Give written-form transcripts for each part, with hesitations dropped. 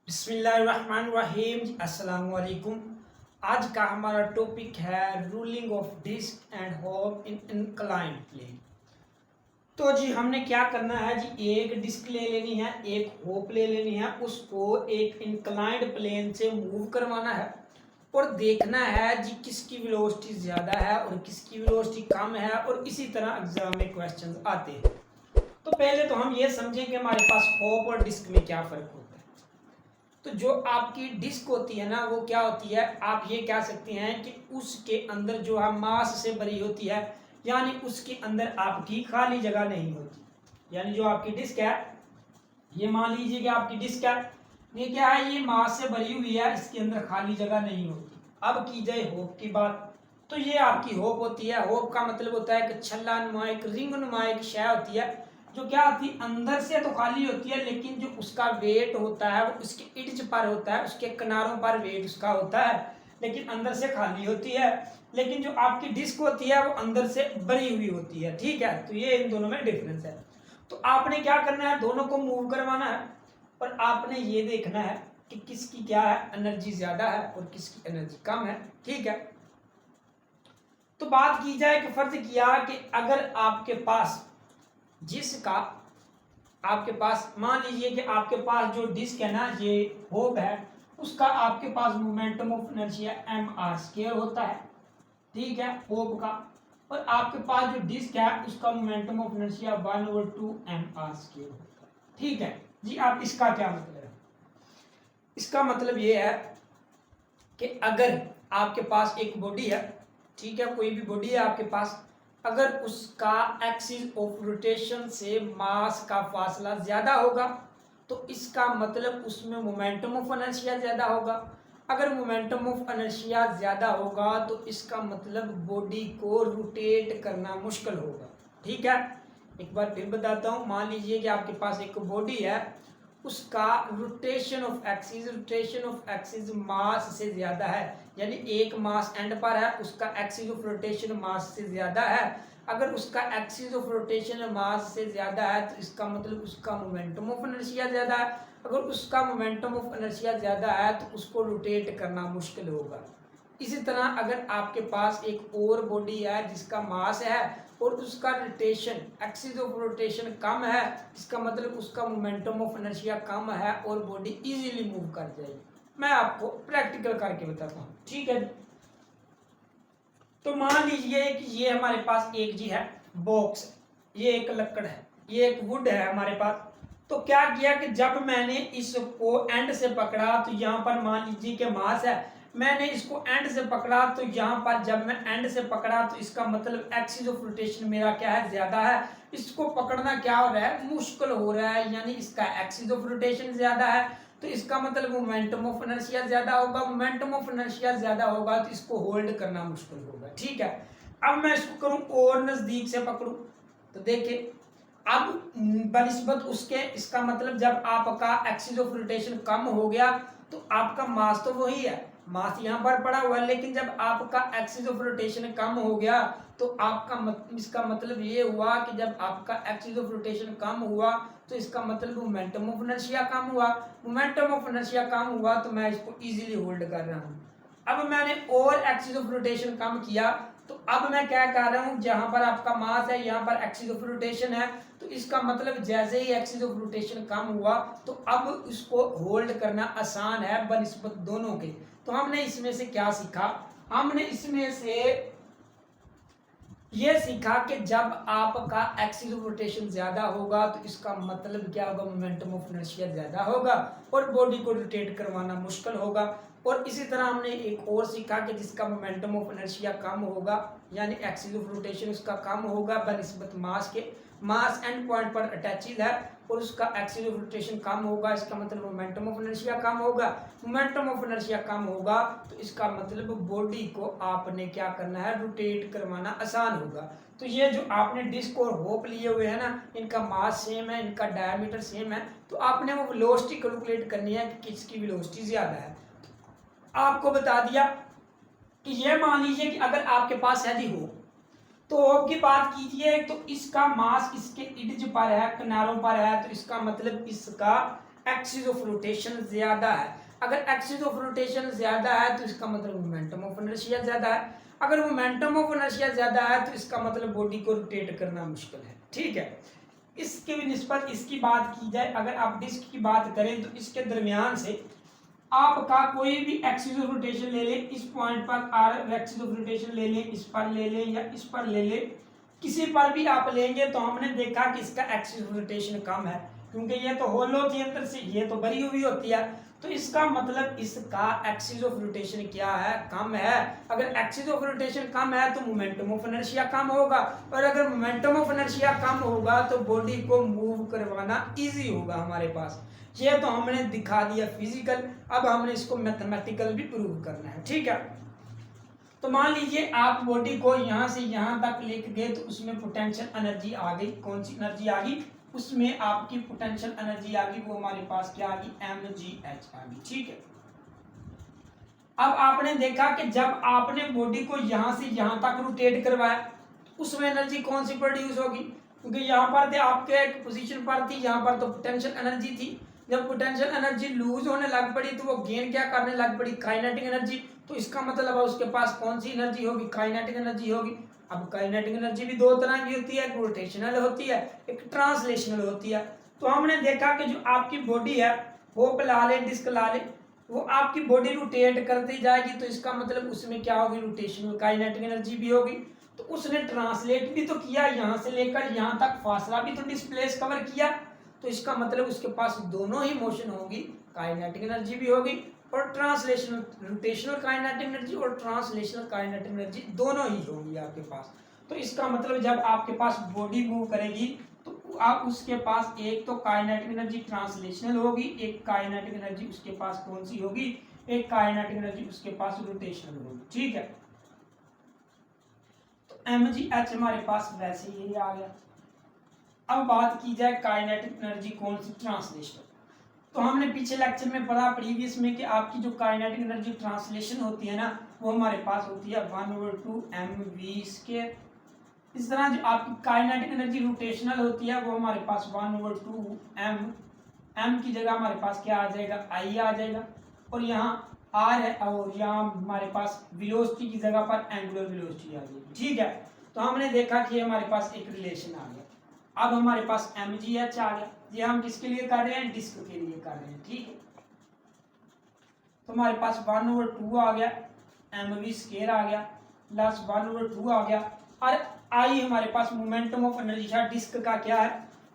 बिस्मिल्लाहिर्रहमानिर्रहीम। अस्सलाम वालेकुम। आज का हमारा टॉपिक है rolling of disc and hoop in inclined plane. तो जी हमने क्या करना है जी, एक डिस्क ले लेनी है, एक होप ले लेनी है, उसको एक इंक्लाइंड प्लेन से मूव करवाना है और देखना है जी किसकी वेलोसिटी ज़्यादा है और किसकी वेलोसिटी कम है, और इसी तरह एग्जाम में क्वेश्चंस आते हैं। तो पहले तो हम ये समझें कि हमारे पास होप और डिस्क में क्या फ़र्क होता है। तो जो आपकी डिस्क होती है ना, वो क्या होती है, आप ये कह सकते हैं कि उसके अंदर जो है मास से भरी होती है, यानी उसके अंदर आपकी खाली जगह नहीं होती। यानी जो आपकी डिस्क है, ये मान लीजिए कि आपकी डिस्क है, ये क्या है, ये मास से भरी हुई है, इसके अंदर खाली जगह नहीं होती। अब की जाए होप की बात, तो ये आपकी होप होती है। होप का मतलब होता है कि छल्ला नुमा एक रिंग नुमा एक शय होती है, जो क्या होती है, अंदर से तो खाली होती है, लेकिन जो उसका वेट होता है वो उसके इर्द पर होता है, उसके किनारों पर वेट उसका होता है, लेकिन अंदर से खाली होती है। लेकिन जो आपकी डिस्क होती है वो अंदर से भरी हुई होती है। ठीक है, तो ये इन दोनों में डिफरेंस है। तो आपने क्या करना है, दोनों को मूव करवाना है और आपने ये देखना है कि किसकी क्या है, एनर्जी ज्यादा है और किसकी एनर्जी कम है। ठीक है, तो बात की जाए कि फर्ज किया कि अगर आपके पास जिसका आपके पास मान लीजिए कि आपके पास जो डिस्क है ना, ये होप है, उसका आपके पास momentum of inertia M R square होता है। ठीक है, होप का। और आपके पास जो डिस्क है उसका momentum of inertia 1/2 M R square होता है। ठीक है जी, आप इसका क्या मतलब है, इसका मतलब ये है कि अगर आपके पास एक बॉडी है, ठीक है, कोई भी बॉडी है आपके पास, अगर उसका एक्सिस ऑफ रोटेशन से मास का फासला ज्यादा होगा तो इसका मतलब उसमें मोमेंटम ऑफ इनर्शिया ज्यादा होगा। अगर मोमेंटम ऑफ इनर्शिया ज्यादा होगा तो इसका मतलब बॉडी को रोटेट करना मुश्किल होगा। ठीक है, एक बार फिर बताता हूँ। मान लीजिए कि आपके पास एक बॉडी है, उसका रोटेशन ऑफ एक्सिस मास से ज्यादा है, यानी एक मास एंड पर है, उसका एक्सिस ऑफ रोटेशन मास से ज्यादा है। अगर उसका एक्सिस ऑफ रोटेशन मास से ज्यादा है तो इसका मतलब उसका मोमेंटम ऑफ इनर्शिया ज्यादा है। अगर उसका मोमेंटम ऑफ इनर्शिया ज्यादा है तो उसको रोटेट करना मुश्किल होगा। इसी तरह अगर आपके पास एक और बॉडी है जिसका मास है और उसका रोटेशन एक्सिस ऑफ रोटेशन कम है, इसका मतलब उसका मोमेंटम ऑफ इनर्शिया कम है और बॉडी इजीली मूव कर जाएगी। मैं आपको प्रैक्टिकल करके बताता हूँ। ठीक है, तो मान लीजिए कि ये हमारे पास एक जी है बॉक्स, ये एक लकड़ है, ये एक वुड है हमारे पास। तो क्या किया कि जब मैंने इसको एंड से पकड़ा तो यहाँ पर मान लीजिए कि मास है, मैंने इसको एंड से पकड़ा तो यहाँ पर जब मैं एंड से पकड़ा तो इसका मतलब एक्सिस ऑफ रोटेशन मेरा क्या है, ज्यादा है। इसको पकड़ना क्या हो रहा है, मुश्किल हो रहा है, यानी इसका एक्सिस ऑफ रोटेशन ज्यादा है, तो इसका मतलब मोमेंटम ऑफ इनर्शिया ज्यादा होगा। मोमेंटम ऑफ इनर्शिया ज्यादा होगा तो इसको होल्ड करना मुश्किल होगा। ठीक है, अब मैं इसको करूं और नजदीक से पकड़ूं, तो देखिए अब बनिस्बत उसके, इसका मतलब जब आपका एक्सिस ऑफ रोटेशन कम हो गया तो आपका मास तो वही है, मास यहाँ पर पड़ा हुआ है, लेकिन जब आपका एक्सिस ऑफ रोटेशन कम हो गया तो आपका इसका मतलब ये हुआ कि जब आपका एक्सिस ऑफ रोटेशन कम हुआ तो इसका मतलब मोमेंटम ऑफ इनर्शिया कम हुआ। मोमेंटम ऑफ इनर्शिया कम हुआ तो मैं इसको इजीली होल्ड कर रहा हूँ। अब मैंने और एक्सिस ऑफ रोटेशन कम किया तो अब मैं क्या कर रहा हूँ, जहां पर आपका मास है यहाँ पर एक्सिस ऑफ रोटेशन है, तो इसका मतलब जैसे ही एक्सिस ऑफ रोटेशन कम हुआ तो अब इसको होल्ड करना आसान है बनिस्बत दोनों के। तो हमने इसमें से क्या सीखा, हमने इसमें से ये सीखा कि जब आपका एक्सिस ऑफ रोटेशन ज्यादा होगा तो इसका मतलब क्या होगा, मोमेंटम ऑफ इनर्शिया ज्यादा होगा और बॉडी को रोटेट करवाना मुश्किल होगा। और इसी तरह हमने एक और सीखा कि जिसका मोमेंटम ऑफ इनर्शिया कम होगा, यानी एक्सिस ऑफ रोटेशन उसका कम होगा बनिस्बत मास के, मास एंड पॉइंट पर अटैचिड है और उसका एक्सिस ऑफ रोटेशन कम होगा, इसका मतलब मोमेंटम ऑफ इनर्शिया कम होगा। मोमेंटम ऑफ इनर्शिया कम होगा तो इसका मतलब बॉडी को आपने क्या करना है, रोटेट करवाना आसान होगा। तो ये जो आपने डिस्क और होप लिए हुए हैं ना, इनका मास सेम है, इनका डायमीटर सेम है, तो आपने वो वेलोसिटी कैलकुलेट करनी है कि किसकी वेलोसिटी ज्यादा है। आपको बता दिया कि ये मान लीजिए कि अगर आपके पास है जी होप, तो होप की बात कीजिए तो इसका मास इसके इर्द पर है, किनारों पर है, तो इसका मतलब इसका एक्सिस ऑफ रोटेशन ज्यादा है। अगर एक्सिस ऑफ रोटेशन ज्यादा है तो इसका मतलब मोमेंटम ऑफ इनर्शिया ज्यादा है। अगर मोमेंटम ऑफ इनर्शिया ज्यादा है तो इसका मतलब बॉडी को रोटेट करना मुश्किल है। ठीक है, इसके भी निस्बत इसकी बात की जाए, अगर आप डिस्क की बात करें तो इसके दरमियान से आपका कोई भी एक्सिस ऑफ रोटेशन ले लें, इस पॉइंट पर आर एक्सिस ऑफ रोटेशन ले लें, इस पर ले लें या इस पर ले लें, किसी पर भी आप लेंगे तो हमने देखा कि इसका एक्सिस ऑफ रोटेशन कम है, क्योंकि ये तो होलो थी अंदर से, ये तो भरी हुई होती है, तो इसका मतलब इसका एक्सिस ऑफ रोटेशन क्या है, कम है। अगर एक्सिस ऑफ रोटेशन कम है तो मोमेंटम ऑफ इनर्शिया कम होगा, और अगर मोमेंटम ऑफ इनर्शिया कम होगा तो बॉडी को मूव करवाना इजी होगा हमारे पास। ये तो हमने दिखा दिया फिजिकल, अब हमने इसको मैथमेटिकल भी प्रूव करना है। ठीक है, तो मान लीजिए आप बॉडी को यहां से यहां तक लेके गए तो उसमें पोटेंशियल एनर्जी आ गई। कौन सी एनर्जी आ गई? उसमें आपकी पोटेंशियल एनर्जी आ गई, वो हमारे पास क्या आ गई? mgh आ गई। ठीक है, अब आपने देखा कि जब आपने बॉडी को यहां से यहां तक रोटेट करवाया तो उसमें एनर्जी कौन सी प्रोड्यूस होगी? क्योंकि यहाँ पर थे आपके एक पोजीशन पर थी, यहाँ पर तो पोटेंशियल एनर्जी थी। जब पोटेंशियल एनर्जी लूज होने लग पड़ी तो वो गेन क्या करने लग पड़ी? Kinetic energy. तो इसका मतलब है उसके पास कौन सी एनर्जी होगी? काइनेटिक एनर्जी होगी। अब काइनेटिक एनर्जी भी दो तरह की होती है, एक रोटेशनल होती है, एक ट्रांसलेशनल होती है। तो हमने देखा कि जो आपकी बॉडी है वो ला ले, डिस्क ला ले, वो आपकी बॉडी रोटेट करती जाएगी, तो इसका मतलब उसमें क्या होगी? रोटेशनल काइनेटिक एनर्जी भी होगी। तो उसने ट्रांसलेट भी तो किया, यहाँ से लेकर यहाँ तक फासला भी तो डिस्प्लेस कवर किया, तो इसका मतलब उसके पास दोनों ही मोशन होगी, काइनेटिक एनर्जी भी होगी और ट्रांसलेशनल रोटेशनल काइनेटिक एनर्जी और ट्रांसलेशनल काइनेटिक एनर्जी दोनों ही होंगी आपके पास। तो इसका मतलब जब आपके पास बॉडी मूव करेगी तो आप उसके पास एक तो काइनेटिक एनर्जी ट्रांसलेशनल होगी, एक काइनेटिक एनर्जी उसके पास कौन सी होगी? एक काइनेटिक एनर्जी उसके पास रोटेशनल होगी। ठीक है, तो mgh हमारे पास वैसे ही आ गया। अब बात की जाए काइनेटिक एनर्जी कौन सी? ट्रांसलेशनल। तो हमने पीछे लेक्चर में पढ़ा प्रीवियस में कि आपकी जो काइनेटिक एनर्जी ट्रांसलेशन होती है ना, वो हमारे पास होती है 1/2 mv²। इस तरह जो आपकी काइनेटिक एनर्जी रोटेशनल होती है वो हमारे पास 1/2 m की जगह हमारे पास क्या आ जाएगा? I आ जाएगा, और यहाँ r है, और यहाँ हमारे पास वेलोसिटी की जगह पर एंगुलर वेलोसिटी आ जाएगी। ठीक है, तो हमने देखा कि हमारे पास एक रिलेशन आ गया। अब हमारे पास mgh आ गया, ये हम किसके लिए कर रहे हैं? डिस्क के लिए कर रहे हैं। ठीक है, तो हमारे पास 1/2 आ गया, mv² आ गया, प्लस 1/2 आ गया, और आई हमारे पास मोमेंटम ऑफ इनर्शिया डिस्क का क्या है?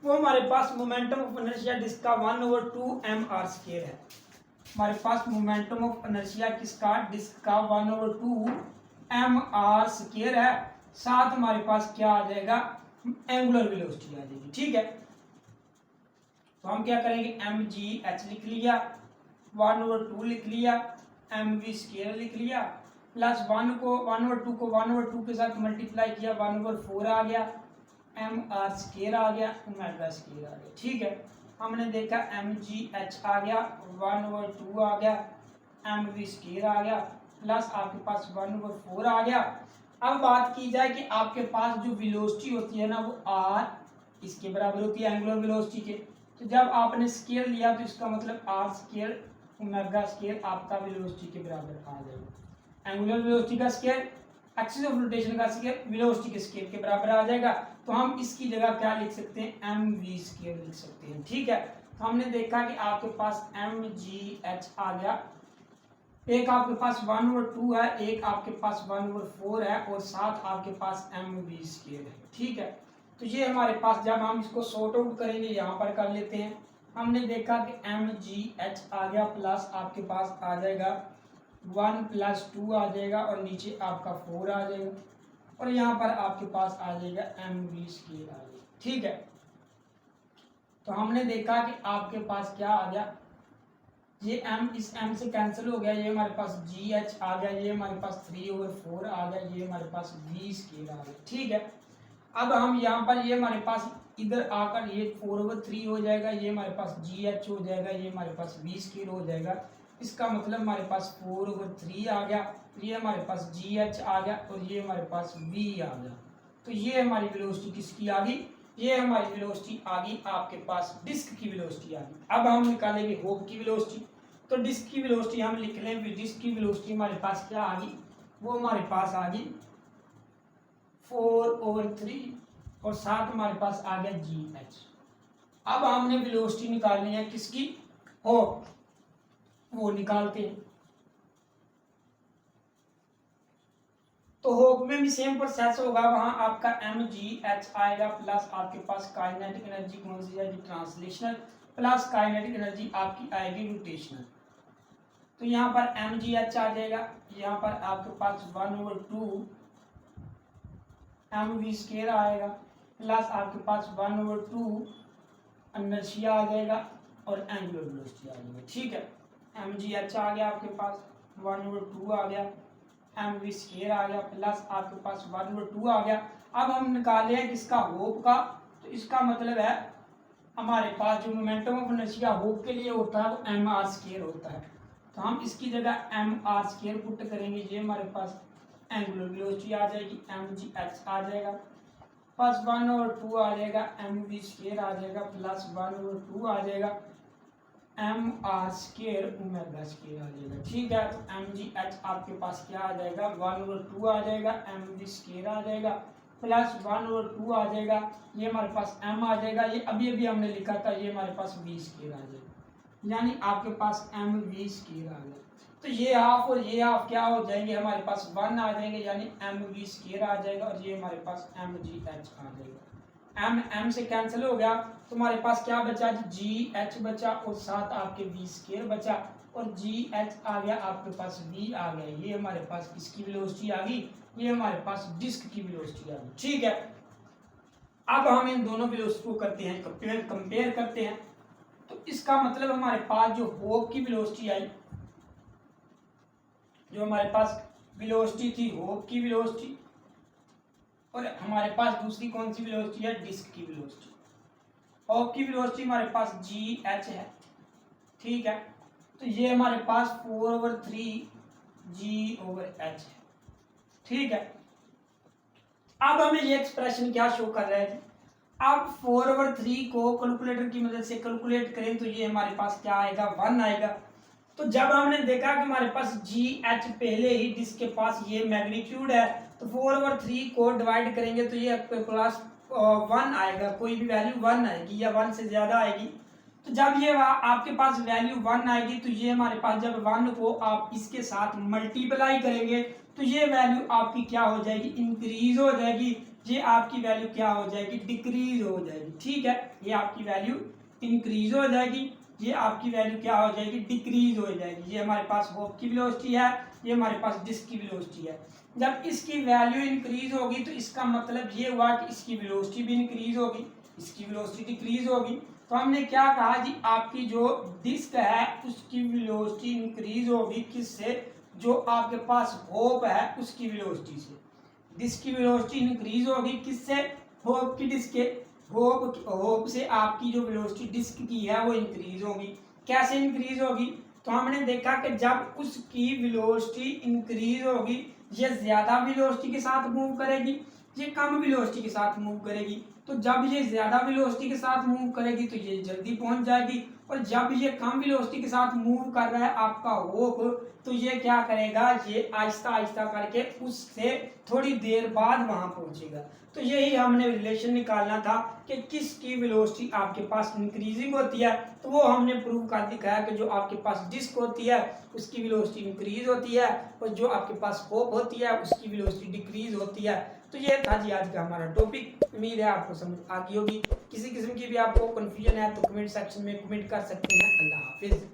वो हमारे पास मोमेंटम ऑफ इनर्शिया डिस्क का 1/2 mr² है। हमारे पास मोमेंटम ऑफ इनर्शिया किसका? डिस्क का 1/2 mr² है। साथ हमारे पास क्या आ जाएगा? एंगुलर वेलोसिटी आ जाएगी। ठीक है, तो हम क्या करेंगे? mgh लिख लिया, 1/2 लिख लिया, mv² लिख लिया, प्लस 1/2 को 1/2 के साथ मल्टीप्लाई किया, 1/4 आ गया, mr² आ गया, ओमेगा² आ गया। ठीक है, हमने देखा mgh आ गया, 1/2 आ गया, mv² आ गया, प्लस आपके पास 1/4 आ गया। अब बात की जाए कि आपके पास जो वेलोसिटी होती है ना, वो r इसके बराबर होती है एंगुलर वेलोसिटी के। तो जब आपने स्केल लिया तो इसका मतलब r² ओमेगा² आपका वेलोसिटी के बराबर आ जाएगा। एंगुलर वेलोसिटी का स्केल, एक्सिस ऑफ रोटेशन का स्केल वेलोसिटी के स्केल के बराबर आ जाएगा। तो हम इसकी जगह क्या लिख सकते हैं? mv² लिख सकते हैं। ठीक है, तो हमने देखा कि आपके पास mgh आ गया, एक आपके पास 1/2 है, एक आपके पास 1/4 है, और साथ आपके पास mv² है। ठीक है, तो ये हमारे पास, जब हम इसको सॉर्ट आउट करेंगे यहाँ पर कर लेते हैं। हमने देखा कि mgh आ गया, प्लस आपके पास आ जाएगा 1 + 2 आ जाएगा, और नीचे आपका 4 आ जाएगा, और यहाँ पर आपके पास आ जाएगा mv² आ जाएगा। ठीक है, तो हमने देखा कि आपके पास क्या आ गया? ये m इस m से कैंसिल हो गया, ये हमारे पास gh आ गया, ये हमारे पास 3/4 आ गया, ये हमारे पास v² आ गया। ठीक है, अब हम यहाँ पर ये हमारे पास इधर आकर ये 4/3 हो जाएगा, ये हमारे पास gh हो जाएगा, ये हमारे पास v² हो जाएगा। इसका मतलब हमारे पास 4/3 आ गया, ये हमारे पास gh आ गया, और ये हमारे पास v आ गया। तो ये हमारी वेलोसिटी किसकी आ गई? ये हमारी वेलोसिटी आ गई आपके पास, डिस्क की वेलोसिटी आ गई। अब हम निकालेंगे होप की वेलोसिटी। तो डिस्क की वेलोसिटी हम लिख लें, डिस्क की वेलोसिटी हमारे पास क्या आ गई, वो हमारे पास आ गई 4/3 और साथ हमारे पास आ गया GH। अब हमने वेलोसिटी निकालनी है किसकी, होप, वो निकालते हैं। तो होप में भी सेम प्रोसेस होगा, वहां आपका mgh आएगा प्लस आपके पास काइनेटिक एनर्जी कौन सी आएगी, ट्रांसलेशनल, प्लस काइनेटिक एनर्जी आपकी आएगी रोटेशनल। तो यहाँ पर mgh आ जाएगा, यहाँ पर आपके पास 1/2 mv² आएगा प्लस आपके पास 1/2 इनर्शिया आ जाएगा और एंगुलर वेलोसिटी आ जाएगा। ठीक है, mgh आ गया आपके पास, 1/2 आ गया, mv² आ गया प्लस आपके पास 1/2 आ गया। अब हम निकाले हैं किसका, होप का। तो इसका मतलब है हमारे पास जो मोमेंटम ऑफ इनर्शिया होप के लिए होता है वो mr² होता है। तो हम इसकी जगह mr² पुट करेंगे, ये हमारे पास एंगुलर वेलोसिटी आ जाएगी, mgh आ जाएगा प्लस 1/2 आ जाएगा, mv² आ जाएगा प्लस 1/2 आ जाएगा, mr² ओमेगा² आ जाएगा। ठीक है, तो mgh आपके पास क्या आ जाएगा, 1/2 आ जाएगा, mv² आ जाएगा प्लस 1/2 आ जाएगा, ये हमारे पास m आ जाएगा, ये अभी अभी हमने लिखा था, ये हमारे पास v² आ जाएगा, यानी आपके पास mv² आ गया। तो ये हाफ और ये हाफ क्या हो जाएंगे, हमारे पास 1 आ जाएंगे, यानी mv² आ जाएगा और ये हमारे पास mgh आ जाएगा। m से कैंसिल हो गया तो हमारे पास क्या बचा, gh बचा और साथ आपके v² बचा और gh आ गया आपके पास, v आ गया, ये हमारे पास किसकी वेलोसिटी आ गई, ये हमारे पास डिस्क की वेलोसिटी आ गई। ठीक है, अब हम इन दोनों वेलोसिटी को करते हैं कंपेयर करते हैं। तो इसका मतलब हमारे पास जो होप की वेलोसिटी आई, जो हमारे पास वेलोसिटी थी होप की वेलोसिटी, और हमारे पास दूसरी कौन सी वेलोसिटी है, डिस्क की वेलोसिटी। होप की वेलोसिटी हमारे पास GH है, ठीक है, तो ये हमारे पास 4/3 G/h है। ठीक है, अब हमें ये एक्सप्रेशन क्या शो कर रहा है, अब 4/3 को कैलकुलेटर की मदद से कैलकुलेट करें तो ये हमारे पास क्या आएगा, 1 आएगा। तो जब हमने देखा कि हमारे पास GH पहले ही डिस्क के पास ये मैग्नीट्यूड है, तो 4/3 को डिवाइड करेंगे तो ये आपके पास 1 आएगा, कोई भी वैल्यू 1 आएगी या 1 से ज्यादा आएगी। तो जब ये आपके पास वैल्यू 1 आएगी तो ये हमारे पास जब 1 को आप इसके साथ मल्टीप्लाई करेंगे तो ये वैल्यू आपकी क्या हो जाएगी, इंक्रीज हो जाएगी, ये आपकी वैल्यू क्या हो जाएगी, डिक्रीज हो जाएगी। ठीक है, ये आपकी वैल्यू इंक्रीज हो जाएगी, ये आपकी वैल्यू क्या हो जाएगी, डिक्रीज हो जाएगी। ये हमारे पास होप की वेलोसिटी है, ये हमारे पास डिस्क की वेलोसिटी है। जब इसकी वैल्यू इंक्रीज होगी तो इसका मतलब ये हुआ कि इसकी वेलोसिटी भी इंक्रीज होगी, इसकी वेलोसिटी डिक्रीज होगी। तो हमने क्या कहा जी, आपकी जो डिस्क है उसकी वेलोसिटी इंक्रीज होगी किससे, जो आपके पास होप है उसकी वेलोसिटी से। डिस्क की वेलोसिटी इंक्रीज होगी किससे, होप की डिस्क के, होप से आपकी जो वेलोसिटी डिस्क की है वो इंक्रीज होगी। कैसे इंक्रीज होगी, तो हमने देखा कि जब उसकी वेलोसिटी इंक्रीज होगी, ये ज्यादा वेलोसिटी के साथ मूव करेगी, ये कम वेलोसिटी के साथ मूव करेगी। तो जब ये ज्यादा वेलोसिटी के साथ मूव करेगी तो ये जल्दी पहुंच जाएगी, और जब ये कम वेलोसिटी के साथ मूव कर रहा है आपका होप, तो ये क्या करेगा, ये आहिस्ता आहिस्ता करके उससे थोड़ी देर बाद वहां पहुंचेगा। तो यही हमने रिलेशन निकालना था कि किसकी वेलोसिटी आपके पास इंक्रीजिंग होती है, तो वो हमने प्रूव कर दिखाया कि जो आपके पास डिस्क होती है उसकी वेलोसिटी इंक्रीज होती है, और जो आपके पास होप होती है उसकी वेलोसिटी डिक्रीज होती है। तो ये था जी आज का हमारा टॉपिक, उम्मीद है आपको समझ आ गई होगी। किसी किस्म की भी आपको कंफ्यूजन है तो कमेंट सेक्शन में कमेंट कर सकते हैं। अल्लाह हाफिज।